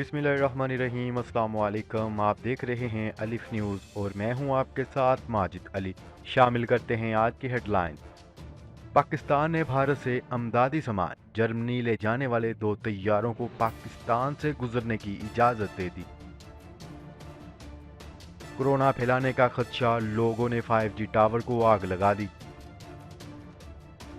बिस्मिल्लाहिर्रहमानिर्रहीम। अस्सलाम वालेकुम। आप देख रहे हैं अलिफ न्यूज़ और मैं हूं आपके साथ माजिद अली। शामिल करते हैं आज की हेडलाइन। पाकिस्तान ने भारत से अमदादी सामान जर्मनी ले जाने वाले 2 तैयारों को पाकिस्तान से गुजरने की इजाज़त दे दी। कोरोना फैलाने का खदशा, लोगों ने 5G टावर को आग लगा दी।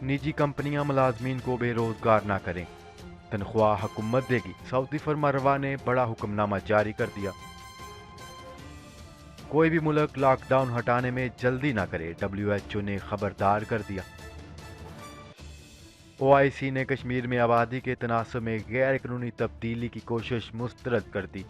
निजी कंपनियां मुलाजमीन को बेरोजगार ना करें, तनख्वाह हुकूमत देगी। सऊदी फरमारवा ने बड़ा हुक्मनामा जारी कर दिया। कोई भी मुल्क लॉकडाउन हटाने में जल्दी ना करे, WHO ने खबरदार कर दिया। OIC ने कश्मीर में आबादी के तनासब में गैर कानूनी तब्दीली की कोशिश मुस्तरद कर दी।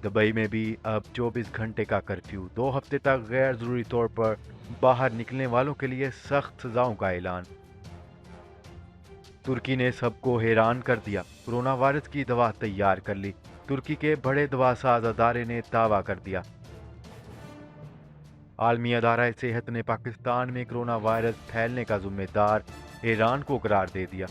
दुबई में भी अब 24 घंटे का कर्फ्यू, 2 हफ्ते तक गैर जरूरी तौर पर बाहर निकलने वालों के लिए सख्त सजाओं का ऐलान। तुर्की ने सबको हैरान कर दिया, कोरोना वायरस की दवा तैयार कर ली। तुर्की के बड़े दवा साज अदारे ने दावा कर दिया। आलमी अदारा सेहत ने पाकिस्तान में कोरोना वायरस फैलने का जिम्मेदार ईरान को करार दे दिया।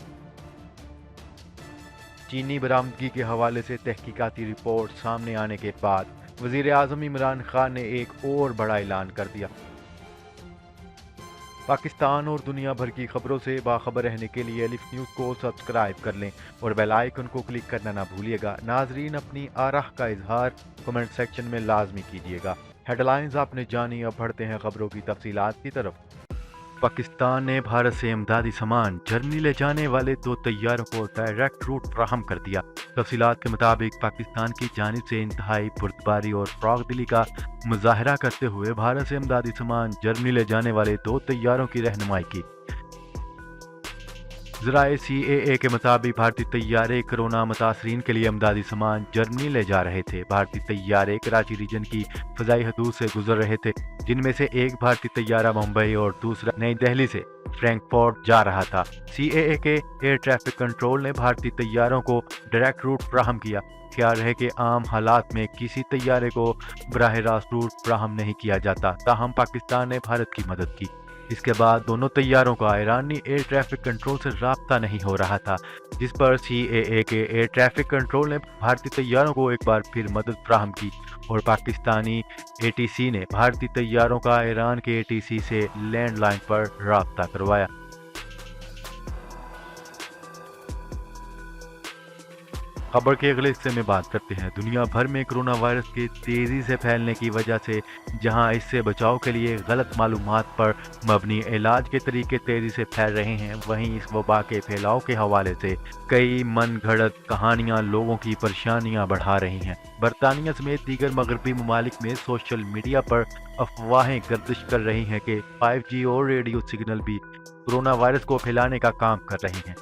चीनी बरामदगी के हवाले से तहकीकाती रिपोर्ट सामने आने के बाद वजीर आजम इमरान खान ने एक और बड़ा ऐलान कर दिया। पाकिस्तान और दुनिया भर की खबरों से बाखबर रहने के लिए अलिफ न्यूज़ को सब्सक्राइब कर लें और बेल आइकन को क्लिक करना ना भूलिएगा। नाजरीन, अपनी आराह का इजहार कमेंट सेक्शन में लाजमी कीजिएगा। हेडलाइंस आपने जानी, अब बढ़ते हैं खबरों की तफसीलात की तरफ। पाकिस्तान ने भारत से इमदादी सामान जर्मनी ले जाने वाले 2 तैयारों को डायरेक्ट रूट फराहम कर दिया। तफसीलात के मुताबिक पाकिस्तान की जानिब से इंतहाई बुर्दबारी और फ़राग़दिली का मुजाहरा करते हुए भारत से इमदादी सामान जर्मनी ले जाने वाले 2 तैयारों की रहनुमाई की। ज़राए CAA के मुताबिक भारतीय तैयारे कोरोना मुतासरीन के लिए इमदादी सामान जर्मनी ले जा रहे थे। भारतीय तैयारे कराची रीजन की फ़ज़ाई हदूद से गुजर रहे थे, जिनमें से एक भारतीय तैयारा मुंबई और दूसरा नई दिल्ली से फ्रैंकफर्ट जा रहा था। CAA के एयर ट्रैफिक कंट्रोल ने भारतीय तैयारों को डायरेक्ट रूट फ्राहम किया। ख्याल है कि आम हालात में किसी तैयारे को बराह रास्त रूट फ्राहम नहीं किया जाता, ताहम पाकिस्तान ने भारत की मदद की। इसके बाद दोनों तैयारों का ईरानी एयर ट्रैफिक कंट्रोल से राब्ता नहीं हो रहा था, जिस पर CAA के एयर ट्रैफिक कंट्रोल ने भारतीय तैयारों को एक बार फिर मदद फ्राहम की और पाकिस्तानी ATC ने भारतीय तैयारों का ईरान के ATC से लैंडलाइन पर राब्ता करवाया। खबर के अगले हिस्से में बात करते हैं। दुनिया भर में कोरोना वायरस के तेज़ी से फैलने की वजह से जहां इससे बचाव के लिए गलत मालूमात पर मबनी इलाज के तरीके तेज़ी से फैल रहे हैं, वहीं इस वबा के फैलाव के हवाले से कई मन घड़त कहानियां लोगों की परेशानियां बढ़ा रही हैं। बरतानिया समेत दीगर मगरबी ममालिक में सोशल मीडिया पर अफवाहें गर्दिश कर रही हैं कि 5G और रेडियो सिग्नल भी कोरोना वायरस को फैलाने का काम कर रहे हैं।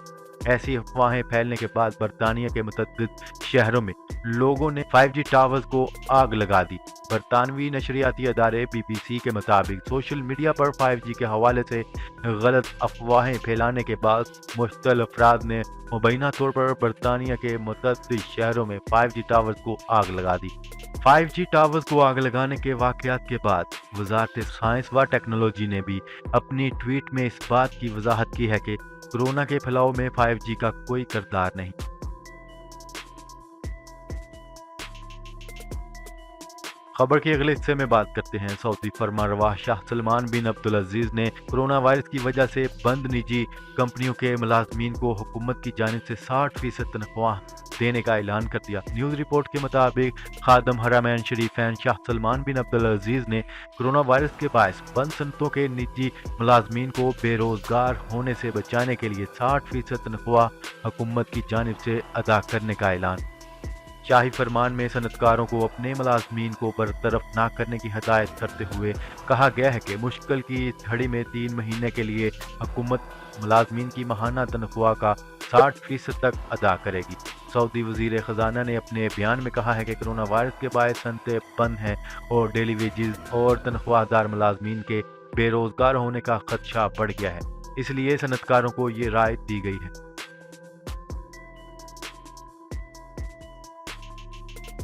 ऐसी अफवाहें फैलने के बाद बरतानिया के मुतअद्दिद शहरों में लोगों ने 5G टावर्स को आग लगा दी। बरतानवी नशरियाती अदारे BBC के मुताबिक सोशल मीडिया पर 5G के हवाले से गलत अफवाहें फैलाने के बाद मुश्तल अफराद ने मुबैना तौर पर बरतानिया के मुतअद्दिद शहरों में 5G टावर्स को आग लगा दी। 5G टावर्स को आग लगाने के वाक़यात के बाद वज़ारत साइंस व टेक्नोलॉजी ने भी अपनी ट्वीट में इस बात की वजाहत की है कि कोरोना के फैलाव में 5G का कोई किरदार नहीं। खबर के अगले हिस्से में बात करते हैं। सऊदी फरमानरवा शाह सलमान बिन अब्दुल अजीज ने कोरोना वायरस की वजह से बंद निजी कंपनियों के मुलाजमीन को हुकूमत की जानिब से 60% तनख्वाह देने का ऐलान कर दिया। न्यूज़ रिपोर्ट के मुताबिक खादम हरमैन शरीफैन शाह सलमान बिन अब्दुल अजीज ने कोरोना वायरस के बायस बंद सनतों के निजी मुलाजमीन को बेरोजगार होने से बचाने के लिए 60% तनख्वाह हुकूमत की जानिब से अदा करने का ऐलान। शाही फरमान में सनतकारों को अपने मुलाजमीन को बरतरफ ना करने की हदायत करते हुए कहा गया है कि मुश्किल की इस घड़ी में 3 महीने के लिए हुकूमत मुलाजमीन की माहाना तनख्वाह का 60% तक अदा करेगी। सऊदी वजीर खजाना ने अपने बयान में कहा है कि कोरोना वायरस के बायस सनतें बंद हैं और डेली वेजेस और तनख्वाहदार मुलाजमीन के बेरोजगार होने का खदशा बढ़ गया है, इसलिए सनतकारों को ये राय दी गई है।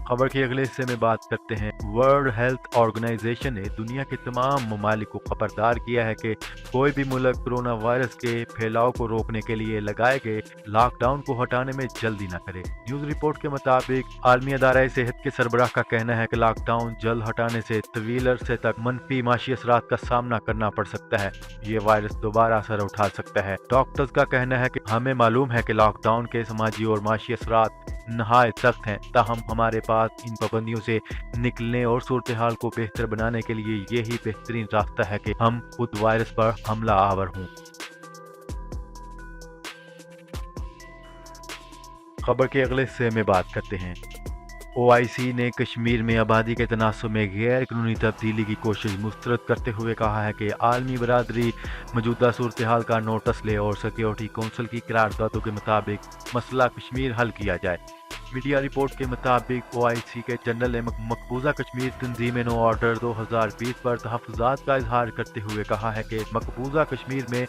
खबर के अगले हिस्से में बात करते हैं। वर्ल्ड हेल्थ ऑर्गेनाइजेशन ने दुनिया के तमाम ममालिक को खबरदार किया है कि कोई भी मुल्क कोरोना वायरस के फैलाव को रोकने के लिए लगाए गए लॉकडाउन को हटाने में जल्दी न करे। न्यूज रिपोर्ट के मुताबिक आलमी अदारा सेहत के सरबराह का कहना है कि लॉकडाउन जल्द हटाने से तवील अरसे तक मनफी माशी असरात का सामना करना पड़ सकता है। ये वायरस दोबारा असर उठा सकता है। डॉक्टर्स का कहना है कि हमें मालूम है कि लॉकडाउन के समाजी और माशी असरात नहायत सख्त हैं, ताहम हमारे पास इन पाबंदियों से निकलने और सूरत हाल को बेहतर बनाने के लिए यही बेहतरीन रास्ता है कि हम खुद वायरस पर हमला आवर हों। खबर के अगले हिस्से में बात करते हैं। OIC ने कश्मीर में आबादी के तनासब में गैर कानूनी तब्दीली की कोशिश मुस्तरद करते हुए कहा है कि आलमी बरादरी मौजूदा सूरत हाल का नोटिस ले और सिक्योरिटी कौंसिल की करारदादों के मुताबिक मसला कश्मीर हल किया जाए। मीडिया रिपोर्ट के मुताबिक OIC के जनरल ने मकबूजा कश्मीर तंजीम नो ऑर्डर 2020 पर तहफ़्फ़ुज़ात का इजहार करते हुए कहा है कि मकबूजा कश्मीर में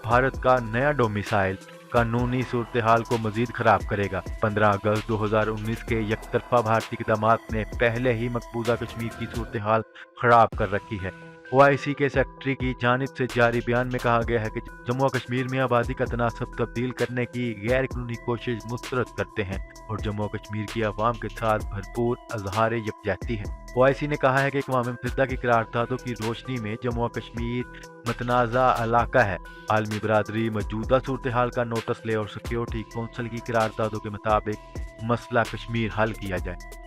भारत का नया डोमिसाइल कानूनी सूरत हाल को मजीद खराब करेगा। 15 अगस्त 2019 के यकतरफा भारतीय इक़दामात ने पहले ही मकबूजा कश्मीर की सूरत हाल खराब कर रखी है। OIC के सेक्रेटरी की जानिब से जारी बयान में कहा गया है कि जम्मू और कश्मीर में आबादी का तनासब तब्दील करने की गैर कानूनी कोशिश मुस्तरद करते हैं और जम्मू और कश्मीर की आवाम के साथ भरपूर अजहार यकजहती है। OIC ने कहा है कि अक़वाम मुत्तहिदा की करारदादों की रोशनी में जम्मू और कश्मीर मतनाज़ा इलाका है। आलमी बरादरी मौजूदा सूरत हाल का नोटिस ले और सिक्योरिटी कौंसिल की करारदादों के मुताबिक मसला कश्मीर हल किया जाए।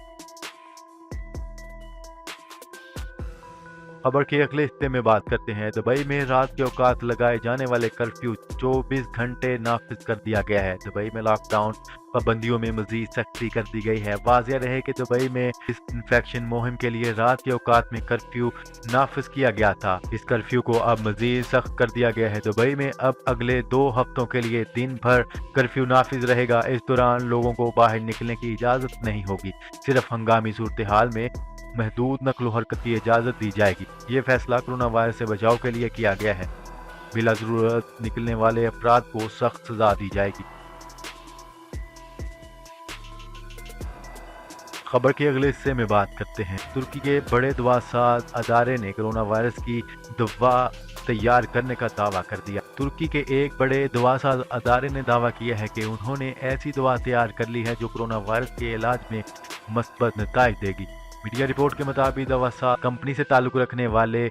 खबर के अगले हिस्से में बात करते हैं। दुबई में रात के औकात लगाए जाने वाले कर्फ्यू 24 घंटे नाफिज कर दिया गया है। दुबई में लॉकडाउन पाबंदियों में मजीद सख्ती कर दी गई है। वाज़िया रहे कि दुबई में इस इन्फेक्शन मुहिम के लिए रात के औकात में कर्फ्यू नाफिज किया गया था। इस कर्फ्यू को अब मजीद सख्त कर दिया गया है। दुबई में अब अगले 2 हफ्तों के लिए दिन भर कर्फ्यू नाफिज रहेगा। इस दौरान लोगों को बाहर निकलने की इजाज़त नहीं होगी। सिर्फ हंगामी सूरत हाल में महदूद नक्ल हरकत की इजाज़त दी जाएगी। ये फैसला कोरोना वायरस से बचाव के लिए किया गया है। बिला ज़रूरत निकलने वाले अफराद को सख्त सजा दी जाएगी। खबर के अगले हिस्से में बात करते हैं। तुर्की के बड़े दवासाज अदारे ने कोरोना वायरस की दवा तैयार करने का दावा कर दिया। तुर्की के एक बड़े दवासाज अदारे ने दावा किया है कि उन्होंने ऐसी दवा तैयार कर ली है जो कोरोना वायरस के इलाज में मस्बत नताइज देगी। मीडिया रिपोर्ट के मुताबिक दवासाज कंपनी से ताल्लुक रखने वाले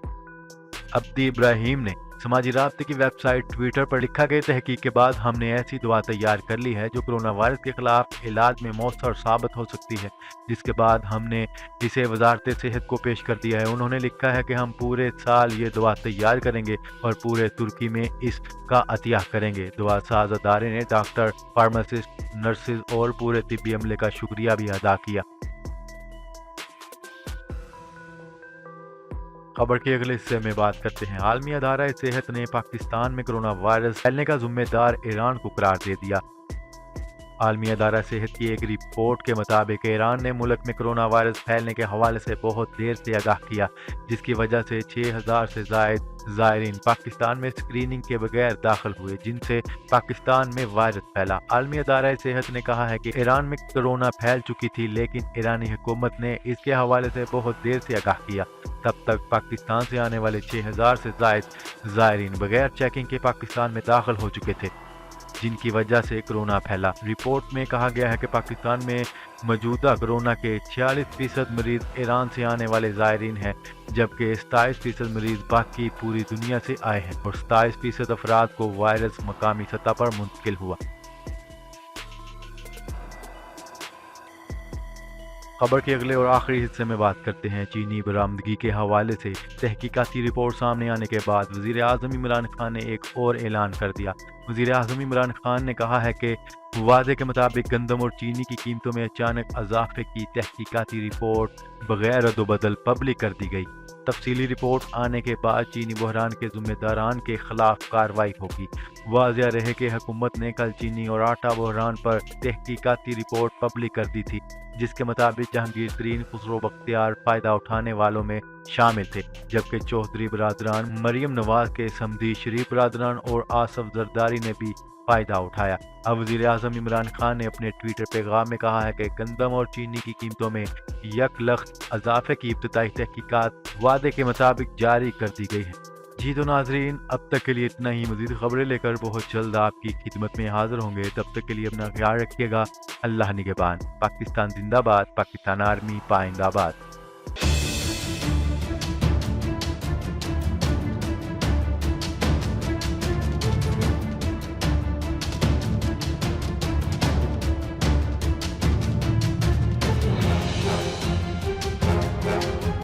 अब्दी इब्राहिम ने समाजी राब्ते की वेबसाइट ट्विटर पर लिखा गया, तहकीक के बाद हमने ऐसी दवा तैयार कर ली है जो कोरोना वायरस के खिलाफ इलाज में मौसर साबित हो सकती है, जिसके बाद हमने इसे वजारत सेहत को पेश कर दिया है। उन्होंने लिखा है कि हम पूरे साल ये दवा तैयार करेंगे और पूरे तुर्की में इसका अतिया करेंगे। दवा साज अदारे ने डॉक्टर, फार्मासिस्ट, नर्सेज और पूरे तिब्बी अमले का शुक्रिया भी अदा किया। खबर के अगले हिस्से में बात करते हैं। आलमी अदारा सेहत ने पाकिस्तान में कोरोना वायरस फैलने का जिम्मेदार ईरान को करार दे दिया। आलमी अदारा सेहत की एक रिपोर्ट के मुताबिक ईरान ने मुल्क में कोरोना वायरस फैलने के हवाले से बहुत देर से आगाह किया, जिसकी वजह से 6000 से जायद ज़ायरीन पाकिस्तान में स्क्रीनिंग के बगैर दाखिल हुए, जिनसे पाकिस्तान में वायरस फैला। आलमी अदारा सेहत ने कहा है कि ईरान में कोरोना फैल चुकी थी, लेकिन ईरानी हुकूमत ने इसके हवाले से बहुत देर से आगाह किया। तब तक पाकिस्तान से आने वाले 6000 से जायद ज़ायरीन बगैर चेकिंग के पाकिस्तान में दाखिल हो चुके थे, जिनकी वजह से कोरोना फैला। रिपोर्ट में कहा गया है कि पाकिस्तान में मौजूदा कोरोना के 46% मरीज ईरान से आने वाले ज़ायरीन हैं, जबकि 27% मरीज बाकी पूरी दुनिया से आए हैं और 27% अफराद को वायरस मकामी सतह पर मुंतकिल हुआ। खबर के अगले और आखिरी हिस्से में बात करते हैं। चीनी बरामदगी के हवाले से तहकीकाती रिपोर्ट सामने आने के बाद वज़ीर आज़म इमरान खान ने एक और ऐलान कर दिया। वज़ीर आज़म इमरान खान ने कहा है कि वादे के मुताबिक गंदम और चीनी की कीमतों में अचानक इजाफे की तहकीकाती रिपोर्ट बगैर रद्द-ओ-बदल पब्लिक कर दी गई। तफसीली रिपोर्ट आने के बाद चीनी बहरान के जिम्मेदारान के खिलाफ कार्रवाई होगी। वाज़िया रहे कि हुकूमत ने कल चीनी और आटा बहरान पर तहकीकाती रिपोर्ट पब्लिक कर दी थी, जिसके मुताबिक जहांगीर तरीन खुसरो बख्तियार फ़ायदा उठाने वालों में शामिल थे, जबकि चौधरी बरादरान, मरियम नवाज के समधी शरीफ बरादरान और आसफ जरदारी ने भी فائدہ اٹھایا۔ اب وزیر اعظم عمران خان نے اپنے ٹویٹر پیغام میں کہا ہے کہ گندم اور چینی کی قیمتوں میں یک لخت اضافے کی ابتدائی تحقیقات وعدے کے مطابق جاری کر دی گئی ہے۔ جی تو ناظرین، اب تک کے لیے اتنا ہی۔ مزید خبریں لے کر بہت جلد آپ کی خدمت میں حاضر ہوں گے۔ تب تک کے لیے اپنا خیال رکھیے گا۔ اللہ نگہبان۔ پاکستان زندہ باد، پاکستان آرمی پائندہ باد۔